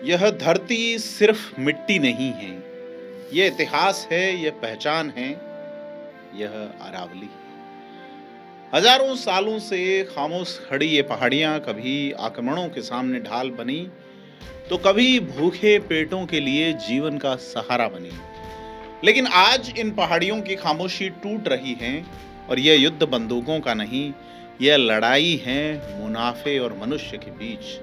यह धरती सिर्फ मिट्टी नहीं है, यह इतिहास है, यह पहचान है, यह अरावली है। हजारों सालों से खामोश खड़ी ये पहाड़ियां कभी आक्रमणों के सामने ढाल बनी, तो कभी भूखे पेटों के लिए जीवन का सहारा बनी। लेकिन आज इन पहाड़ियों की खामोशी टूट रही है, और यह युद्ध बंदूकों का नहीं, यह लड़ाई है मुनाफे और मनुष्य के बीच।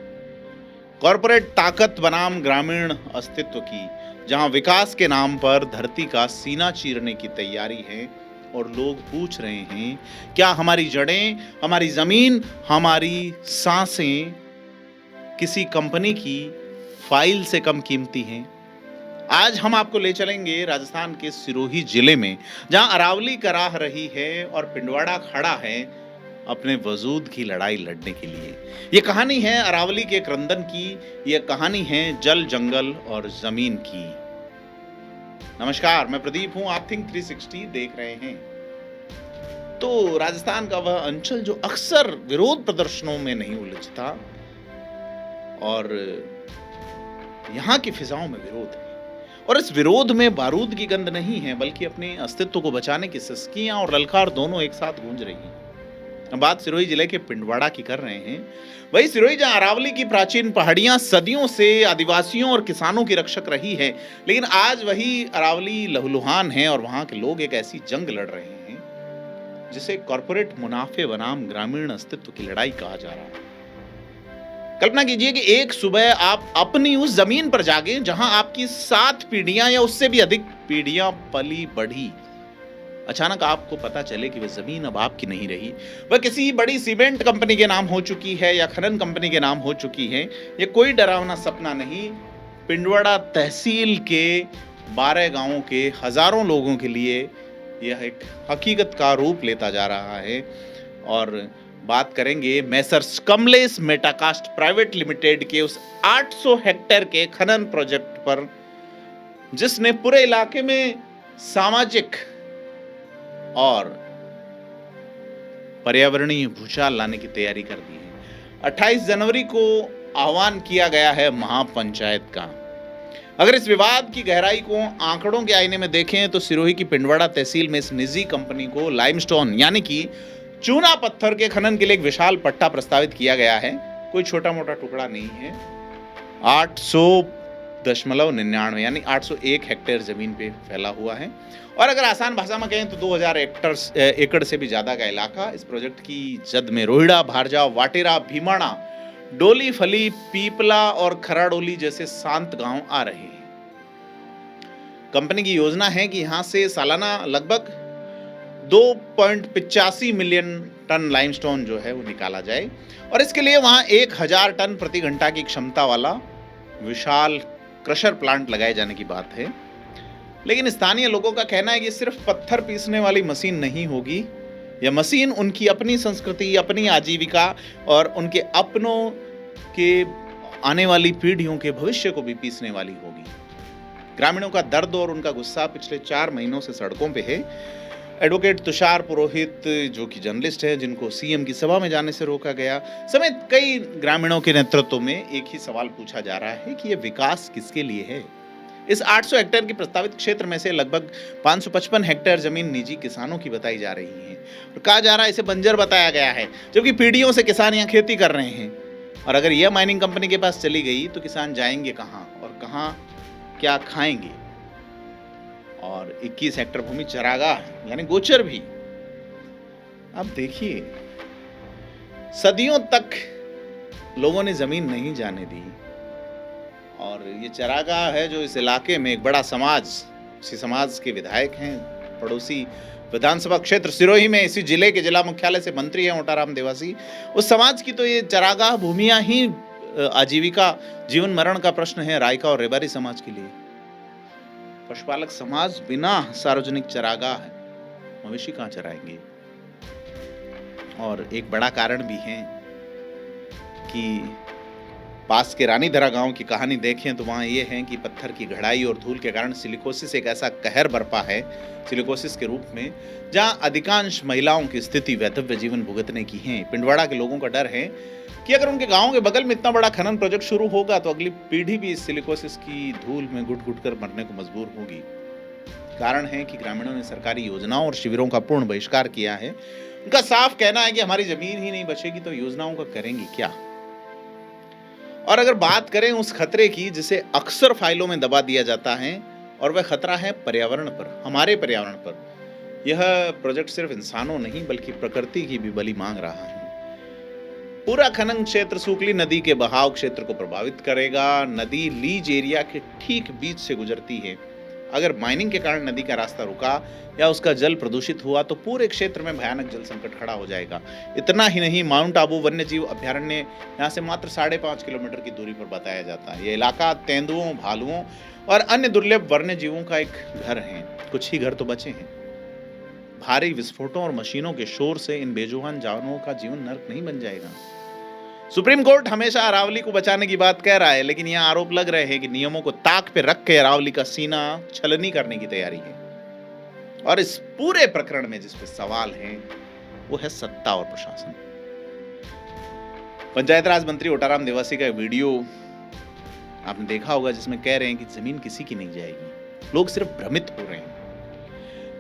कॉरपोरेट ताकत बनाम ग्रामीण अस्तित्व की, जहां विकास के नाम पर धरती का सीना चीरने की तैयारी है, और लोग पूछ रहे हैं क्या हमारी जड़ें, हमारी जमीन, हमारी सांसें किसी कंपनी की फाइल से कम कीमती हैं। आज हम आपको ले चलेंगे राजस्थान के सिरोही जिले में, जहां अरावली कराह रही है और पिंडवाड़ा खड़ा है अपने वजूद की लड़ाई लड़ने के लिए। ये कहानी है अरावली के क्रंदन की, ये कहानी है जल, जंगल और जमीन की। नमस्कार, मैं प्रदीप हूं, आप थिंक 360 देख रहे हैं। तो राजस्थान का वह अंचल जो अक्सर विरोध प्रदर्शनों में नहीं उलझता, और यहां की फिजाओं में विरोध है, और इस विरोध में बारूद की गंध नहीं है, बल्कि अपने अस्तित्व को बचाने की सिसकियां और ललकार दोनों एक साथ गूंज रही हैं। हम बात सिरोही जिले के पिंडवाड़ा की कर रहे हैं। वही सिरोही जहां अरावली की प्राचीन पहाड़ियां सदियों से आदिवासियों और किसानों की रक्षक रही है, लेकिन आज वही अरावली लहूलुहान है, और वहां के लोग एक ऐसी जंग लड़ रहे हैं जिसे कॉरपोरेट मुनाफे बनाम ग्रामीण अस्तित्व की लड़ाई कहा जा रहा है। कल्पना कीजिए कि एक सुबह आप अपनी उस जमीन पर जागे जहां आपकी 7 पीढ़ियां या उससे भी अधिक पीढ़ियां पली बढ़ी। अचानक आपको पता चले कि वह जमीन अब आपकी नहीं रही, वह किसी बड़ी सीमेंट कंपनी के नाम हो चुकी है या खनन कंपनी के नाम हो चुकी है। यह कोई डरावना सपना नहीं, पिंडवाड़ा तहसील के 12 गांवों के हजारों लोगों के लिए यह एक हकीकत का रूप लेता जा रहा है। और बात करेंगे मैसर्स कमलेश मेटाकास्ट प्राइवेट लिमिटेड के उस 800 हेक्टेयर के खनन प्रोजेक्ट पर, जिसने पूरे इलाके में सामाजिक और पर्यावरणीय भूचाल लाने की तैयारी कर दी है। 28 जनवरी को आह्वान किया गया है महापंचायत का। अगर इस विवाद की गहराई को आंकड़ों के आईने में देखें तो सिरोही की पिंडवाड़ा तहसील में इस निजी कंपनी को लाइमस्टोन यानी कि चूना पत्थर के खनन के लिए एक विशाल पट्टा प्रस्तावित किया गया है। कोई छोटा मोटा टुकड़ा नहीं है। 800.99 यानी 801 हेक्टेयर जमीन पे फैला हुआ है, और अगर आसान भाषा में कहें तो 2000 एकड़ से भी ज्यादा का इलाका। इस प्रोजेक्ट की जद में रोहिड़ा, भारजा, वाटेरा, भीमाणा, डोली, फली, पीपला और खराडोली जैसे शांत गांव आ रहे हैं। कंपनी की योजना है कि यहां से सालाना लगभग 2.85 मिलियन टन लाइमस्टोन जो है वो निकाला जाए, और इसके लिए वहां 1000 टन प्रति घंटा की क्षमता वाला विशाल क्रशर प्लांट लगाए जाने की बात है। लेकिन स्थानीय लोगों का कहना है कि सिर्फ पत्थर पीसने वाली मशीन नहीं होगी। यह मशीन उनकी अपनी संस्कृति, अपनी आजीविका और उनके अपनों के आने वाली पीढ़ियों के भविष्य को भी पीसने वाली होगी। ग्रामीणों का दर्द और उनका गुस्सा पिछले 4 महीनों से सड़कों पे है। एडवोकेट तुषार पुरोहित, जो कि जर्नलिस्ट हैं, जिनको सीएम की सभा में जाने से रोका गया, समेत कई ग्रामीणों के नेतृत्व में एक ही सवाल पूछा जा रहा है कि यह विकास किसके लिए है। इस 800 हेक्टेयर की प्रस्तावित क्षेत्र में से लगभग 555 हेक्टेयर जमीन निजी किसानों की बताई जा रही है, और कहा जा रहा है इसे बंजर बताया गया है, जबकि पीढ़ियों से किसान यहाँ खेती कर रहे हैं। और अगर यह माइनिंग कंपनी के पास चली गई तो किसान जाएंगे कहाँ और कहाँ क्या खाएंगे। और 21 हेक्टेयर भूमि चरागाह यानी गोचर भी। अब देखिए, सदियों तक लोगों ने जमीन नहीं जाने दी, और ये चरागाह है जो इस इलाके में एक बड़ा समाज, इसी समाज के विधायक हैं, पड़ोसी विधानसभा क्षेत्र सिरोही में इसी जिले के जिला मुख्यालय से मंत्री हैं ओटाराम देवासी। उस समाज की तो ये चरागाह भूमियां ही आजीविका, जीवन मरण का प्रश्न है रायका और रेबारी समाज के लिए। पशुपालक समाज बिना सार्वजनिक चरागाह मवेशी कहां चराएंगे। और एक बड़ा कारण भी है कि पास के रानीधरा गांव की कहानी देखें तो वहाँ ये है कि पत्थर की घड़ाई और धूल के कारण सिलिकोसिस एक ऐसा कहर बरपा है, सिलिकोसिस के रूप में, जहां अधिकांश महिलाओं की स्थिति वैधव्य जीवन भुगतने की है। पिंडवाड़ा के लोगों का डर है कि अगर उनके गांव के बगल में इतना बड़ा खनन प्रोजेक्ट शुरू होगा तो अगली पीढ़ी भी इस सिलिकोसिस की धूल में घुट-घुट कर मरने को मजबूर होगी। कारण है कि ग्रामीणों ने सरकारी योजनाओं और शिविरों का पूर्ण बहिष्कार किया है। उनका साफ कहना है कि हमारी जमीन ही नहीं बचेगी तो योजनाओं का करेंगी क्या। और अगर बात करें उस खतरे की जिसे अक्सर फाइलों में दबा दिया जाता है, और वह खतरा है पर्यावरण पर, हमारे पर्यावरण पर। यह प्रोजेक्ट सिर्फ इंसानों नहीं बल्कि प्रकृति की भी बलि मांग रहा है। पूरा खनन क्षेत्र सूखली नदी के बहाव क्षेत्र को प्रभावित करेगा। नदी लीज एरिया के ठीक बीच से गुजरती है। अगर माइनिंग के कारण नदी का रास्ता रुका या उसका जल प्रदूषित हुआ तो पूरे क्षेत्र में भयानक जल संकट खड़ा हो जाएगा। इतना ही नहीं, माउंट आबू वन्यजीव अभ्यारण्य यहाँ से मात्र 5.5 किलोमीटर की दूरी पर बताया जाता है। यह इलाका तेंदुओं, भालुओं और अन्य दुर्लभ वन्यजीवों का एक घर है। कुछ ही घर तो बचे हैं। भारी विस्फोटों और मशीनों के शोर से इन बेजुबान जानवरों का जीवन नर्क नहीं बन जाएगा। सुप्रीम कोर्ट हमेशा अरावली को बचाने की बात कह रहा है, लेकिन यहाँ आरोप लग रहे हैं कि नियमों को ताक पे रख के अरावली का सीना छलनी करने की तैयारी है। और इस पूरे प्रकरण में जिस पे सवाल है वो है सत्ता और प्रशासन। पंचायत राज मंत्री ओटाराम देवासी का वीडियो आपने देखा होगा जिसमें कह रहे हैं कि जमीन किसी की नहीं जाएगी। लोग सिर्फ भ्रमित हो रहे हैं।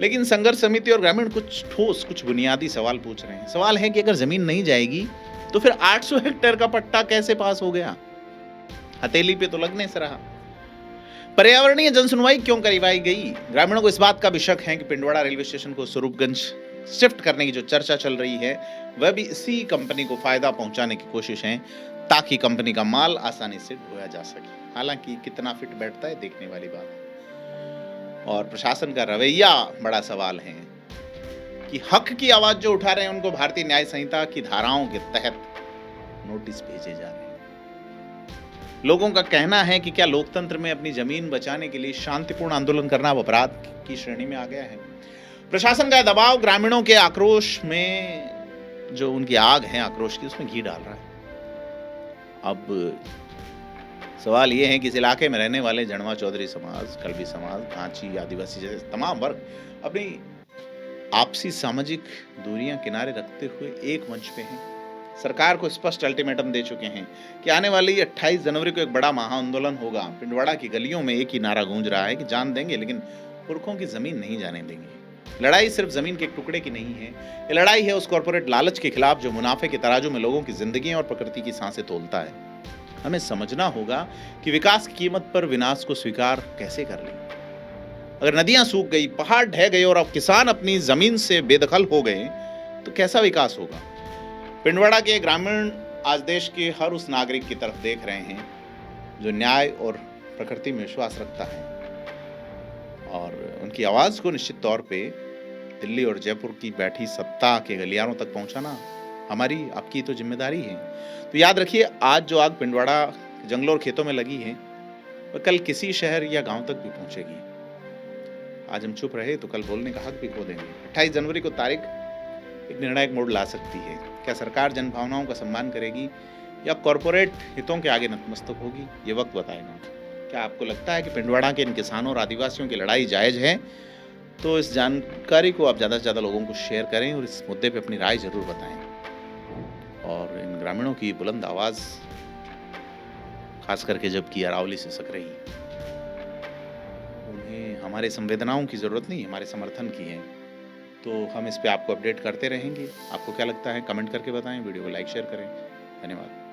लेकिन संघर्ष समिति और ग्रामीण कुछ ठोस, कुछ बुनियादी सवाल पूछ रहे हैं। सवाल है कि अगर जमीन नहीं जाएगी तो फिर 800 हेक्टेयर का पट्टा कैसे पास हो गया? हथेली पे तो लगने से रहा। पर्यावरणीय जनसुनवाई क्यों करवाई गई? ग्रामीणों को इस बात का भी शक है कि पिंडवाड़ा रेलवे स्टेशन को स्वरूपगंज शिफ्ट करने की जो चर्चा चल रही है वह भी इसी कंपनी को फायदा पहुंचाने की कोशिश है, ताकि कंपनी का माल आसानी से ढोया जा सके। हालांकि कितना फिट बैठता है देखने वाली बात है। और प्रशासन का रवैया बड़ा सवाल है कि हक की आवाज जो उठा रहे हैं उनको भारतीय न्याय संहिता की धाराओं के तहत नोटिस भेजे जा रहे हैं। लोगों का कहना है कि क्या लोकतंत्र में अपनी जमीन बचाने के लिए शांतिपूर्ण आंदोलन करना अब अपराध की श्रेणी में आ गया है? प्रशासन का दबाव ग्रामीणों के आक्रोश में, जो उनकी आग है आक्रोश की, उसमें घी डाल रहा है। अब सवाल यह है कि इस इलाके में रहने वाले जड़वा चौधरी समाज, कलवी समाज, कांची, आदिवासी जैसे तमाम वर्ग अपनी आपसी सामाजिक दूरियां किनारे रखते हुए एक मंच पे हैं। सरकार को स्पष्ट अल्टीमेटम दे चुके हैं कि आने वाली 28 जनवरी को एक बड़ा महाआंदोलन होगा। पिंडवाड़ा की गलियों में एक ही नारा गूंज रहा है कि जान देंगे लेकिन पुरखों की जमीन नहीं जाने देंगे। लड़ाई सिर्फ जमीन के एक टुकड़े की नहीं है, ये लड़ाई है उस कॉर्पोरेट लालच के खिलाफ जो मुनाफे के तराजू में लोगों की जिंदगी और प्रकृति की सांसें तोलता है। हमें समझना होगा कि विकास की कीमत पर विनाश को स्वीकार कैसे कर लें। अगर नदियां सूख गई, पहाड़ ढह गए और अब किसान अपनी जमीन से बेदखल हो गए तो कैसा विकास होगा? पिंडवाड़ा के ग्रामीण आज देश के हर उस नागरिक की तरफ देख रहे हैं जो न्याय और प्रकृति में विश्वास रखता है, और उनकी आवाज को निश्चित तौर पे दिल्ली और जयपुर की बैठी सत्ता के गलियारों तक पहुंचाना हमारी, आपकी तो जिम्मेदारी है। तो याद रखिए, आज जो आग पिंडवाड़ा जंगलों और खेतों में लगी है वह कल किसी शहर या गांव तक भी पहुंचेगी। आज हम चुप रहे तो कल बोलने का हक भी खो देंगे। 28 जनवरी को तारीख एक निर्णायक मोड़ ला सकती है। क्या सरकार जनभावनाओं का सम्मान करेगी या कॉरपोरेट हितों के आगे नतमस्तक होगी? ये वक्त बताएगा। क्या आपको लगता है कि पिंडवाड़ा के इन किसानों और आदिवासियों की लड़ाई जायज है? तो इस जानकारी को आप ज़्यादा से ज़्यादा लोगों को शेयर करें और इस मुद्दे पे अपनी राय जरूर बताएं। और इन ग्रामीणों की बुलंद आवाज़, खास करके जबकि अरावली से सक रही, उन्हें हमारे संवेदनाओं की ज़रूरत नहीं, हमारे समर्थन की है। तो हम इस पे आपको अपडेट करते रहेंगे। आपको क्या लगता है कमेंट करके बताएं, वीडियो को लाइक शेयर करें। धन्यवाद।